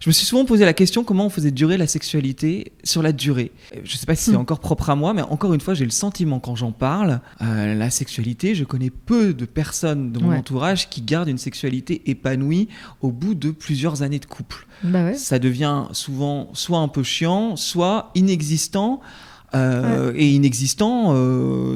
Je me suis souvent posé la question comment on faisait durer la sexualité sur la durée. Je ne sais pas si c'est encore propre à moi, mais encore une fois, j'ai le sentiment quand j'en parle, la sexualité, je connais peu de personnes de mon entourage qui gardent une sexualité épanouie au bout de plusieurs années de couple. Bah ouais. Ça devient souvent soit un peu chiant, soit inexistant. Et inexistant,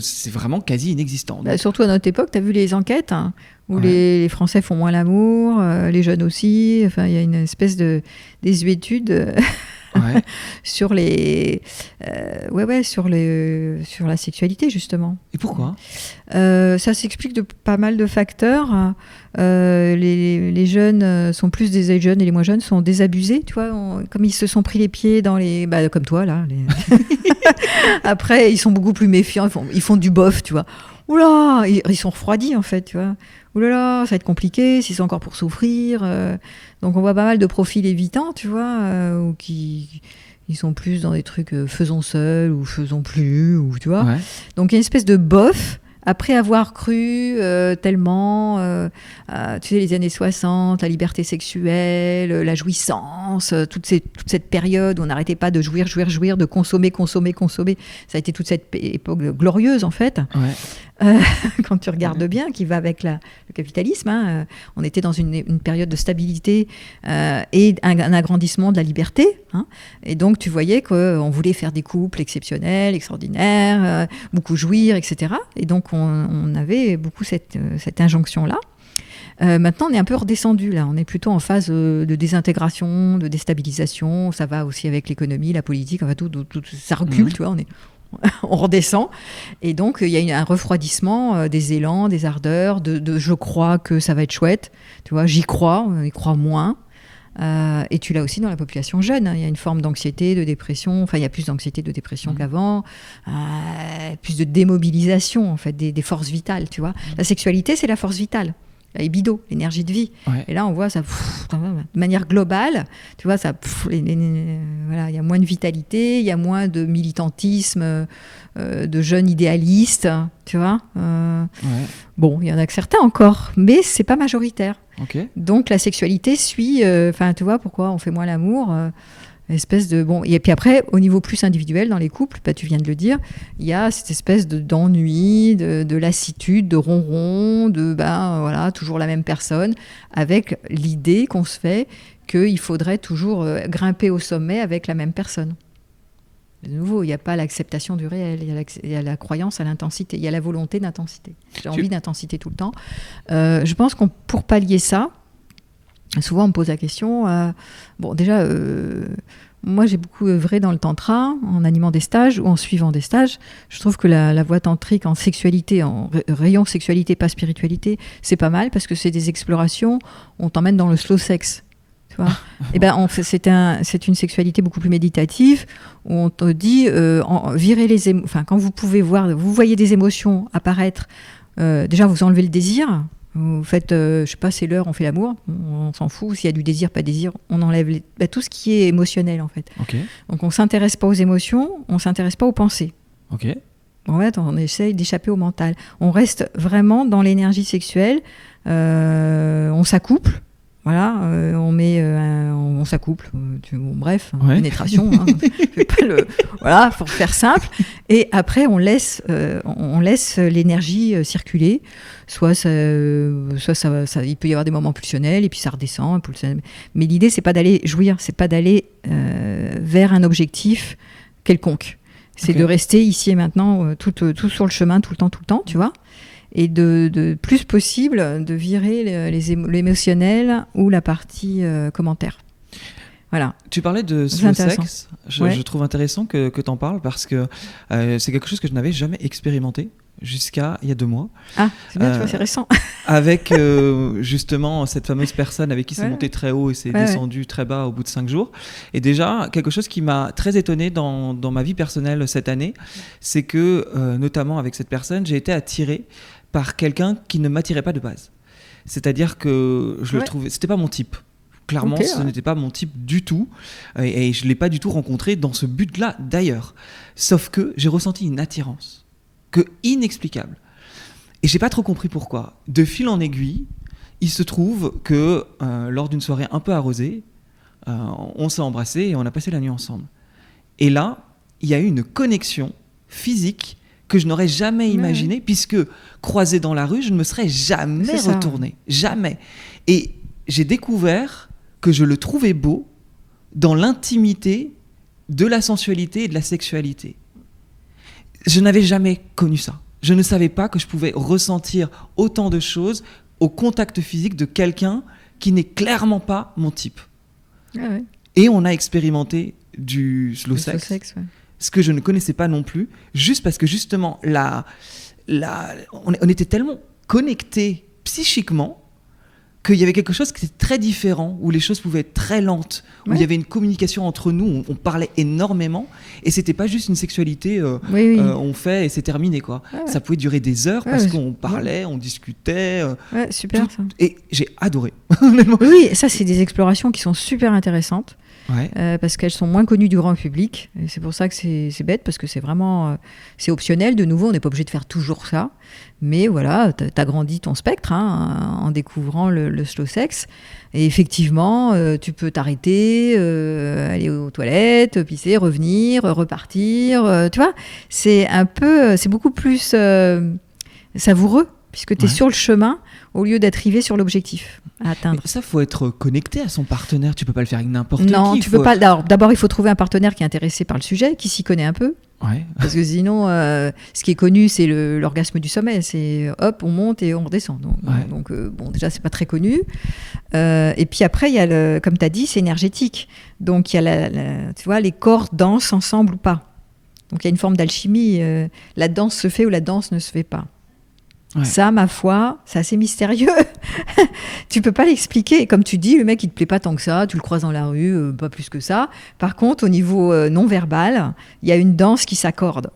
c'est vraiment quasi inexistant. Bah, surtout à notre époque, tu as vu les enquêtes où les Français font moins l'amour, les jeunes aussi. Enfin, il y a une espèce de désuétude sur sur la sexualité justement. Et pourquoi ? Ça s'explique de pas mal de facteurs. Les jeunes sont plus des jeunes et les moins jeunes sont désabusés, tu vois, comme ils se sont pris les pieds dans les, comme toi là. Après, ils sont beaucoup plus méfiants. Ils font du bof, tu vois. Oula, ils sont refroidis en fait, tu vois. Oulala, ça va être compliqué, si c'est encore pour souffrir. Donc on voit pas mal de profils évitants, tu vois, ou qui ils sont plus dans des trucs faisons seul ou faisons plus, ou tu vois. Ouais. Donc il y a une espèce de bof. Après avoir cru tellement, tu sais, les années 60, la liberté sexuelle, la jouissance, toute cette période où on n'arrêtait pas de jouir, de consommer. Ça a été toute cette époque glorieuse, en fait. Ouais. Quand tu regardes bien, qui va avec le capitalisme, on était dans une période de stabilité et un agrandissement de la liberté. Et donc, tu voyais qu'on voulait faire des couples exceptionnels, extraordinaires, beaucoup jouir, etc. Et donc, on avait beaucoup cette injonction-là. Maintenant, on est un peu redescendu, là. On est plutôt en phase de désintégration, de déstabilisation. Ça va aussi avec l'économie, la politique, enfin, tout ça recule, tu vois, on redescend. Et donc, il y a un refroidissement des élans, des ardeurs, de je crois que ça va être chouette. Tu vois, j'y crois, on y croit moins. Et tu l'as aussi dans la population jeune. Il y a une forme d'anxiété, de dépression. Enfin, il y a plus d'anxiété, de dépression qu'avant. Plus de démobilisation, en fait, des forces vitales, tu vois. La sexualité, c'est la force vitale. La libido, l'énergie de vie. Ouais. Et là, on voit ça de manière globale. Tu vois, voilà, il y a moins de vitalité, il y a moins de militantisme, de jeunes idéalistes, tu vois. Bon, il y en a que certains encore, mais c'est pas majoritaire. Okay. Donc la sexualité suit. Tu vois, pourquoi on fait moins l'amour espèce de et puis après au niveau plus individuel dans les couples, tu viens de le dire, il y a cette espèce d'ennui, de lassitude, de ronron, voilà, toujours la même personne, avec l'idée qu'on se fait qu'il faudrait toujours grimper au sommet avec la même personne. De nouveau, il n'y a pas l'acceptation du réel, il y a la croyance à l'intensité, il y a la volonté d'intensité. J'ai envie d'intensité tout le temps. Je pense pour pallier ça, souvent, on me pose la question. Moi, j'ai beaucoup œuvré dans le tantra, en animant des stages ou en suivant des stages. Je trouve que la voie tantrique en sexualité, en rayon sexualité, pas spiritualité, c'est pas mal parce que c'est des explorations. On t'emmène dans le slow sex. Tu vois. C'est une sexualité beaucoup plus méditative où on te dit virez les émotions. Quand vous voyez des émotions apparaître, déjà vous enlevez le désir. Vous faites, je sais pas, c'est l'heure, on fait l'amour, on s'en fout. S'il y a du désir, pas de désir, on enlève tout ce qui est émotionnel, en fait. Okay. Donc, on s'intéresse pas aux émotions, on s'intéresse pas aux pensées. Okay. En fait, on essaye d'échapper au mental. On reste vraiment dans l'énergie sexuelle, on s'accouple. Voilà, on s'accouple, bref, pénétration. Voilà, pour faire simple. Et après, on laisse l'énergie circuler. Soit il peut y avoir des moments pulsionnels et puis ça redescend. Mais l'idée, c'est pas d'aller jouir, c'est pas d'aller vers un objectif quelconque. C'est de rester ici et maintenant, tout sur le chemin, tout le temps, tu vois. Et de plus possible de virer l'émotionnel ou la partie commentaire. Voilà. Tu parlais de slow sex. Je trouve intéressant que tu en parles parce que c'est quelque chose que je n'avais jamais expérimenté jusqu'à il y a 2 mois. Ah, c'est bien, tu vois, c'est récent. Avec justement cette fameuse personne avec qui c'est monté très haut et c'est descendu très bas au bout de 5 jours. Et déjà, quelque chose qui m'a très étonné dans ma vie personnelle cette année, c'est que, notamment avec cette personne, j'ai été attiré par quelqu'un qui ne m'attirait pas de base. C'est-à-dire que je le trouvais, c'était pas mon type. Clairement, ce n'était pas mon type du tout. Et je ne l'ai pas du tout rencontré dans ce but-là, d'ailleurs. Sauf que j'ai ressenti une attirance inexplicable. Et je n'ai pas trop compris pourquoi. De fil en aiguille, il se trouve que lors d'une soirée un peu arrosée, On s'est embrassés et on a passé la nuit ensemble. Et là, il y a eu une connexion physique que je n'aurais jamais imaginée, puisque croisé dans la rue, je ne me serais jamais retourné. Jamais. Et j'ai découvert que je le trouvais beau dans l'intimité de la sensualité et de la sexualité. Je n'avais jamais connu ça. Je ne savais pas que je pouvais ressentir autant de choses au contact physique de quelqu'un qui n'est clairement pas mon type. Ah ouais. Et on a expérimenté du slow sex, ouais. Ce que je ne connaissais pas non plus, juste parce que justement, on était tellement connectés psychiquement qu'il y avait quelque chose qui était très différent, où les choses pouvaient être très lentes, où il y avait une communication entre nous, on parlait énormément, et c'était pas juste une sexualité, on fait et c'est terminé, quoi. Ça pouvait durer des heures parce qu'on parlait, on discutait. Super ça. Et j'ai adoré. Oui, ça c'est des explorations qui sont super intéressantes. Parce qu'elles sont moins connues du grand public. Et c'est pour ça que c'est bête, parce que c'est vraiment c'est optionnel. De nouveau, on n'est pas obligé de faire toujours ça. Mais voilà, t'agrandis ton spectre en découvrant le slow sex. Et effectivement, tu peux t'arrêter, aller aux toilettes, pisser, revenir, repartir. Tu vois, c'est beaucoup plus savoureux, puisque tu es sur le chemin au lieu d'être rivé sur l'objectif à atteindre. Mais ça, faut être connecté à son partenaire. Tu peux pas le faire avec n'importe qui. Non, tu peux pas. D'abord, il faut trouver un partenaire qui est intéressé par le sujet, qui s'y connaît un peu. Parce que sinon, ce qui est connu, c'est l'orgasme du sommet. C'est hop, on monte et on redescend. Donc bon, déjà, c'est pas très connu. Et puis après, il y a comme tu as dit, c'est énergétique. Donc il y a tu vois, les corps dansent ensemble ou pas. Donc il y a une forme d'alchimie. La danse se fait ou la danse ne se fait pas. Ça, ma foi, c'est assez mystérieux. Tu peux pas l'expliquer. Et comme tu dis, le mec, il te plaît pas tant que ça. Tu le croises dans la rue, pas plus que ça. Par contre, au niveau non verbal, il y a une danse qui s'accorde.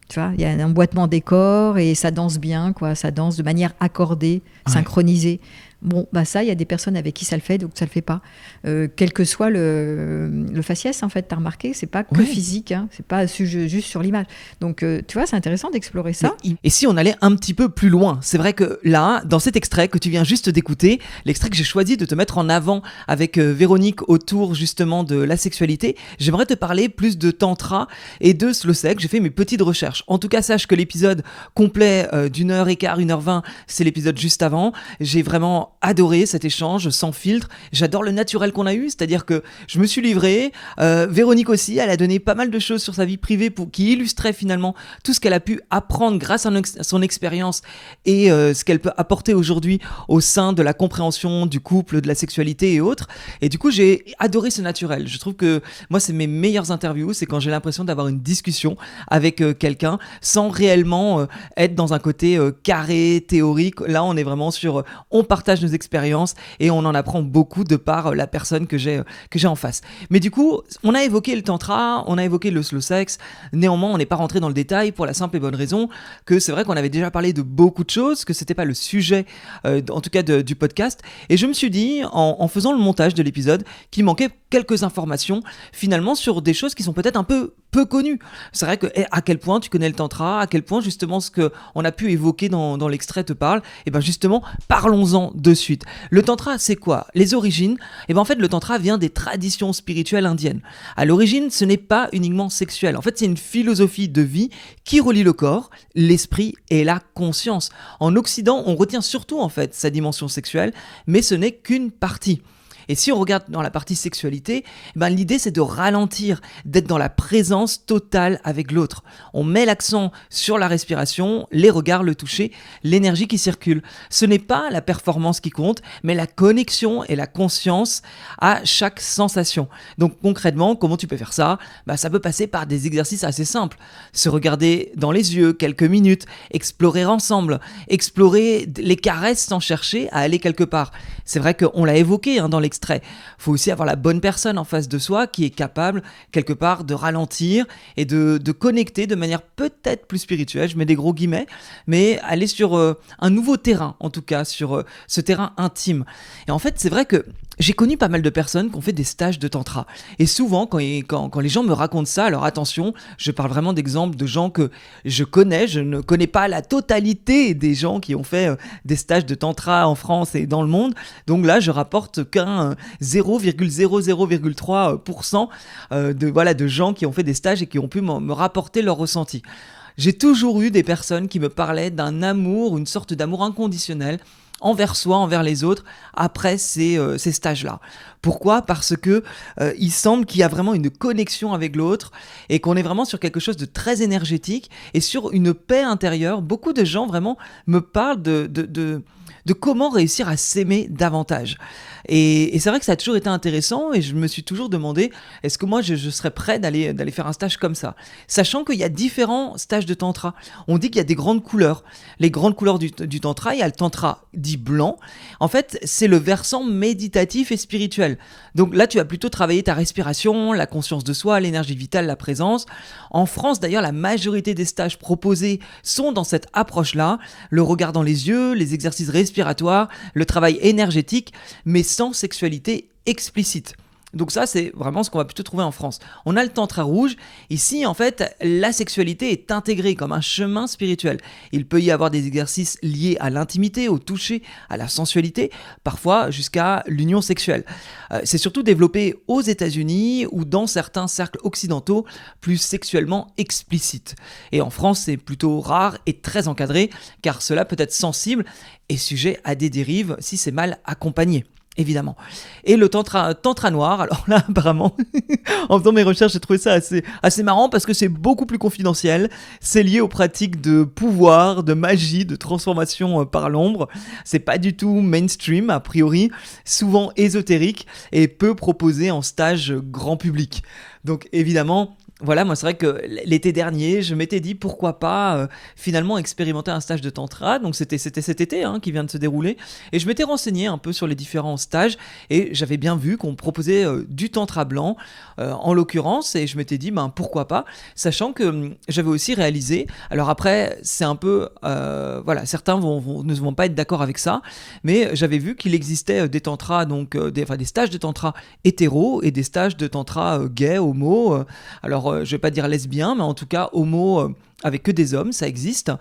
Tu vois, il y a un emboîtement des corps et ça danse bien, quoi. Ça danse de manière accordée, synchronisée. Bon, bah ça, il y a des personnes avec qui ça le fait, donc ça le fait pas. Quel que soit le faciès, en fait, t'as remarqué, c'est pas que physique, c'est pas juste sur l'image. Donc, tu vois, c'est intéressant d'explorer ça. Et si on allait un petit peu plus loin, c'est vrai que là, dans cet extrait que tu viens juste d'écouter, l'extrait que j'ai choisi de te mettre en avant avec Véronique autour justement de la sexualité, j'aimerais te parler plus de tantra et de slow sex. J'ai fait mes petites recherches. En tout cas, sache que l'épisode complet d'1h15, 1h20, c'est l'épisode juste avant. J'ai vraiment adoré cet échange sans filtre. J'adore le naturel qu'on a eu, c'est-à-dire que je me suis livré. Véronique aussi, elle a donné pas mal de choses sur sa vie privée qui illustraient finalement tout ce qu'elle a pu apprendre grâce à son expérience et ce qu'elle peut apporter aujourd'hui au sein de la compréhension du couple, de la sexualité et autres. Et du coup, j'ai adoré ce naturel. Je trouve que moi, c'est mes meilleures interviews, c'est quand j'ai l'impression d'avoir une discussion avec quelqu'un sans réellement être dans un côté carré, théorique. Là, on est vraiment sur on partage nos expériences et on en apprend beaucoup de par la personne que j'ai en face. Mais du coup, on a évoqué le tantra, on a évoqué le slow sex. Néanmoins, on n'est pas rentré dans le détail pour la simple et bonne raison que c'est vrai qu'on avait déjà parlé de beaucoup de choses, que c'était pas le sujet, en tout cas du podcast. Et je me suis dit, en faisant le montage de l'épisode, qu'il manquait quelques informations finalement sur des choses qui sont peut-être un peu connues. C'est vrai que à quel point tu connais le tantra, à quel point justement ce que on a pu évoquer dans l'extrait te parle. Et ben justement, parlons-en de suite. Le tantra, c'est quoi? Les origines? Et ben en fait, le tantra vient des traditions spirituelles indiennes. À l'origine, ce n'est pas uniquement sexuel. En fait, c'est une philosophie de vie qui relie le corps, l'esprit et la conscience. En Occident, on retient surtout en fait sa dimension sexuelle, mais ce n'est qu'une partie. Et si on regarde dans la partie sexualité, ben l'idée c'est de ralentir, d'être dans la présence totale avec l'autre. On met l'accent sur la respiration, les regards, le toucher, l'énergie qui circule. Ce n'est pas la performance qui compte, mais la connexion et la conscience à chaque sensation. Donc concrètement, comment tu peux faire ça? Ben, ça peut passer par des exercices assez simples. Se regarder dans les yeux quelques minutes, explorer ensemble, explorer les caresses sans chercher à aller quelque part. C'est vrai qu'on l'a évoqué dans l'extrait. Il faut aussi avoir la bonne personne en face de soi qui est capable, quelque part, de ralentir et de connecter de manière peut-être plus spirituelle, je mets des gros guillemets, mais aller sur un nouveau terrain, en tout cas, sur ce terrain intime. Et en fait, c'est vrai que J'ai connu pas mal de personnes qui ont fait des stages de tantra. Et souvent, quand les gens me racontent ça, alors attention, je parle vraiment d'exemples de gens que je connais. Je ne connais pas la totalité des gens qui ont fait des stages de tantra en France et dans le monde. Donc là, je rapporte qu'un 0,00,3% de gens qui ont fait des stages et qui ont pu me rapporter leur ressenti. J'ai toujours eu des personnes qui me parlaient d'un amour, une sorte d'amour inconditionnel envers soi, envers les autres, après ces stages-là. Pourquoi ? Parce que il semble qu'il y a vraiment une connexion avec l'autre et qu'on est vraiment sur quelque chose de très énergétique et sur une paix intérieure. Beaucoup de gens vraiment me parlent de comment réussir à s'aimer davantage. Et c'est vrai que ça a toujours été intéressant et je me suis toujours demandé, est-ce que moi je serais prêt d'aller faire un stage comme ça ? Sachant qu'il y a différents stages de tantra. On dit qu'il y a des grandes couleurs. Les grandes couleurs du tantra, il y a le tantra dit blanc. En fait, c'est le versant méditatif et spirituel. Donc là, tu vas plutôt travailler ta respiration, la conscience de soi, l'énergie vitale, la présence. En France, d'ailleurs, la majorité des stages proposés sont dans cette approche-là. Le regard dans les yeux, les exercices respiratoires, le travail énergétique, mais sans sexualité explicite. Donc ça, c'est vraiment ce qu'on va plutôt trouver en France. On a le tantra rouge. Ici, en fait, la sexualité est intégrée comme un chemin spirituel. Il peut y avoir des exercices liés à l'intimité, au toucher, à la sensualité, parfois jusqu'à l'union sexuelle. C'est surtout développé aux États-Unis ou dans certains cercles occidentaux plus sexuellement explicites. Et en France, c'est plutôt rare et très encadré, car cela peut être sensible et sujet à des dérives si c'est mal accompagné. Évidemment. Et le tantra noir, alors là apparemment, en faisant mes recherches, j'ai trouvé ça assez marrant parce que c'est beaucoup plus confidentiel. C'est lié aux pratiques de pouvoir, de magie, de transformation par l'ombre. C'est pas du tout mainstream a priori, souvent ésotérique et peu proposé en stage grand public. Donc évidemment, voilà, moi c'est vrai que l'été dernier, je m'étais dit pourquoi pas finalement expérimenter un stage de tantra. Donc c'était cet été qui vient de se dérouler. Et je m'étais renseigné un peu sur les différents stages et j'avais bien vu qu'on proposait du tantra blanc en l'occurrence. Et je m'étais dit pourquoi pas, sachant que j'avais aussi réalisé, alors après c'est un peu, certains ne vont pas être d'accord avec ça, mais j'avais vu qu'il existait des tantras, donc des stages de tantra hétéro et des stages de tantra gay, homo. Alors je vais pas dire lesbien, mais en tout cas homo avec que des hommes, ça existe.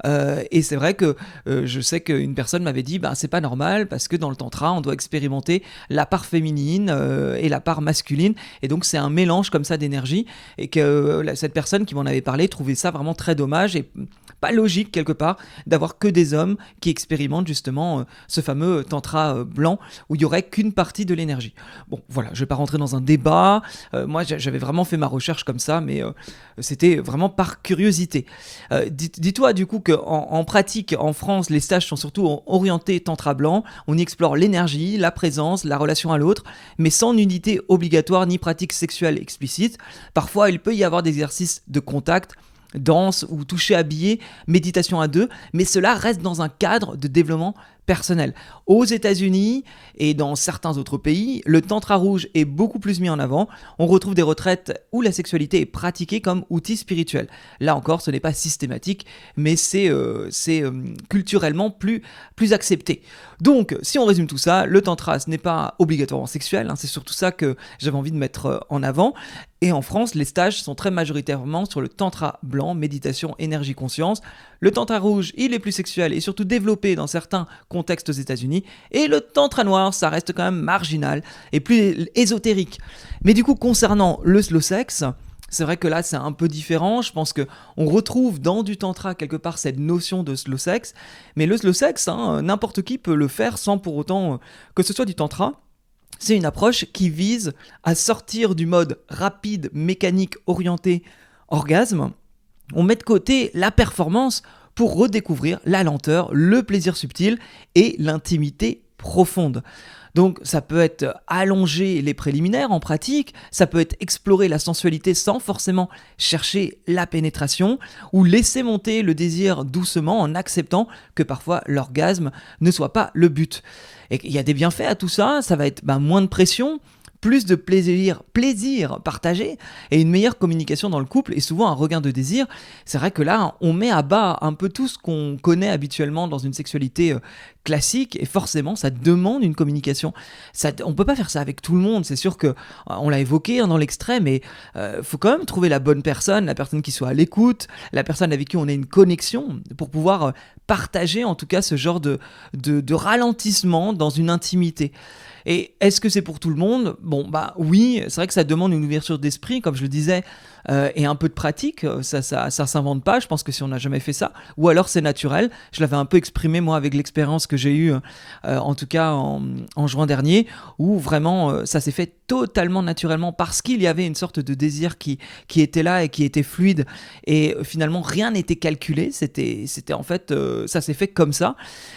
Et c'est vrai que je sais qu'une personne m'avait dit c'est pas normal parce que dans le tantra on doit expérimenter la part féminine et la part masculine, et donc c'est un mélange comme ça d'énergie, et que cette personne qui m'en avait parlé trouvait ça vraiment très dommage et pas logique quelque part d'avoir que des hommes qui expérimentent justement ce fameux tantra blanc où il y aurait qu'une partie de l'énergie. Bon voilà, je vais pas rentrer dans un débat, moi j'avais vraiment fait ma recherche comme ça, mais c'était vraiment par curiosité. Dis-toi du coup qu'en pratique en France, les stages sont surtout orientés tantra blanc. On y explore l'énergie, la présence, la relation à l'autre, mais sans nudité obligatoire ni pratique sexuelle explicite. Parfois il peut y avoir des exercices de contact, danse ou toucher habillé, méditation à deux, mais cela reste dans un cadre de développement personnel. Aux États-Unis et dans certains autres pays, le tantra rouge est beaucoup plus mis en avant. On retrouve des retraites où la sexualité est pratiquée comme outil spirituel. Là encore, ce n'est pas systématique, mais c'est culturellement plus accepté. Donc, si on résume tout ça, le tantra, ce n'est pas obligatoirement sexuel, c'est surtout ça que j'avais envie de mettre en avant. Et en France, les stages sont très majoritairement sur le tantra blanc, méditation, énergie, conscience. Le tantra rouge, il est plus sexuel et surtout développé dans certains contextes aux États-Unis. Et le tantra noir, ça reste quand même marginal et plus ésotérique. Mais du coup, concernant le slow sex, c'est vrai que là, c'est un peu différent. Je pense qu'on retrouve dans du tantra quelque part cette notion de slow sex. Mais le slow sex, n'importe qui peut le faire sans pour autant que ce soit du tantra. C'est une approche qui vise à sortir du mode rapide, mécanique, orienté, orgasme. On met de côté la performance pour redécouvrir la lenteur, le plaisir subtil et l'intimité profonde. Donc ça peut être allonger les préliminaires en pratique, ça peut être explorer la sensualité sans forcément chercher la pénétration, ou laisser monter le désir doucement en acceptant que parfois l'orgasme ne soit pas le but. Et il y a des bienfaits à tout ça, ça va être moins de pression, plus de plaisir partagé et une meilleure communication dans le couple et souvent un regain de désir. C'est vrai que là, on met à bas un peu tout ce qu'on connaît habituellement dans une sexualité classique et forcément ça demande une communication. On peut pas faire ça avec tout le monde, c'est sûr que on l'a évoqué dans l'extrait, mais faut quand même trouver la bonne personne, la personne qui soit à l'écoute, la personne avec qui on ait une connexion pour pouvoir partager en tout cas ce genre de ralentissement dans une intimité. Et est-ce que c'est pour tout le monde ? Bon, bah oui, c'est vrai que ça demande une ouverture d'esprit, comme je le disais, et un peu de pratique. Ça s'invente pas. Je pense que si on n'a jamais fait ça, ou alors c'est naturel. Je l'avais un peu exprimé moi avec l'expérience que j'ai eue, en tout cas en juin dernier, où vraiment ça s'est fait totalement naturellement parce qu'il y avait une sorte de désir qui était là et qui était fluide. Et finalement rien n'était calculé. C'était en fait ça s'est fait comme ça.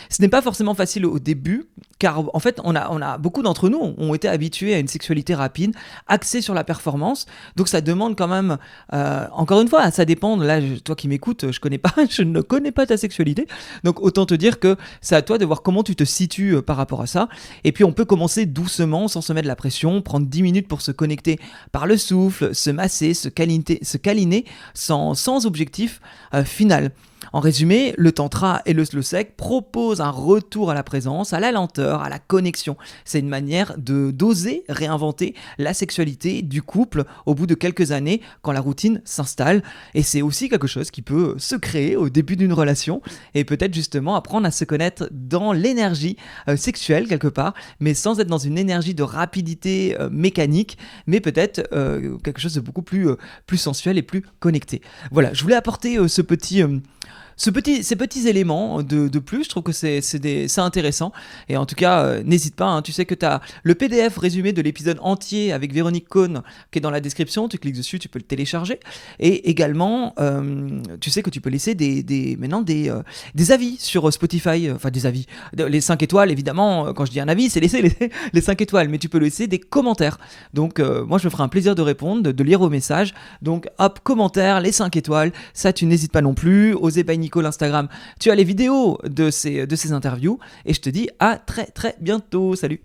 Ce n'est pas forcément facile au début, car en fait on a beaucoup d'entre nous ont été habitués à une sexualité rapide, axée sur la performance. Donc ça demande quand même, encore une fois, ça dépend. Là, toi qui m'écoutes, je ne connais pas ta sexualité. Donc autant te dire que c'est à toi de voir comment tu te situes par rapport à ça. Et puis on peut commencer doucement, sans se mettre de la pression, prendre 10 minutes pour se connecter par le souffle, se masser, se câliner sans objectif final. En résumé, le tantra et le slow sex proposent un retour à la présence, à la lenteur, à la connexion. C'est une manière d'oser réinventer la sexualité du couple au bout de quelques années quand la routine s'installe. Et c'est aussi quelque chose qui peut se créer au début d'une relation et peut-être justement apprendre à se connaître dans l'énergie sexuelle quelque part, mais sans être dans une énergie de rapidité mécanique, mais peut-être quelque chose de beaucoup plus sensuel et plus connecté. Voilà, je voulais apporter ces petits éléments de plus. Je trouve que c'est intéressant. Et en tout cas, n'hésite pas, tu sais que tu as le PDF résumé de l'épisode entier avec Véronique Cohn qui est dans la description. Tu cliques dessus, tu peux le télécharger. Et également, tu sais que tu peux laisser maintenant des avis sur Spotify. Enfin, des avis. Les 5 étoiles, évidemment, quand je dis un avis, c'est laisser les 5 étoiles. Mais tu peux laisser des commentaires. Donc, moi, je me ferai un plaisir de répondre, de lire vos messages. Donc, hop, commentaires, les 5 étoiles. Ça, tu n'hésites pas non plus. Osez by Nico, l'Instagram, tu as les vidéos de ces interviews et je te dis à très très bientôt. Salut.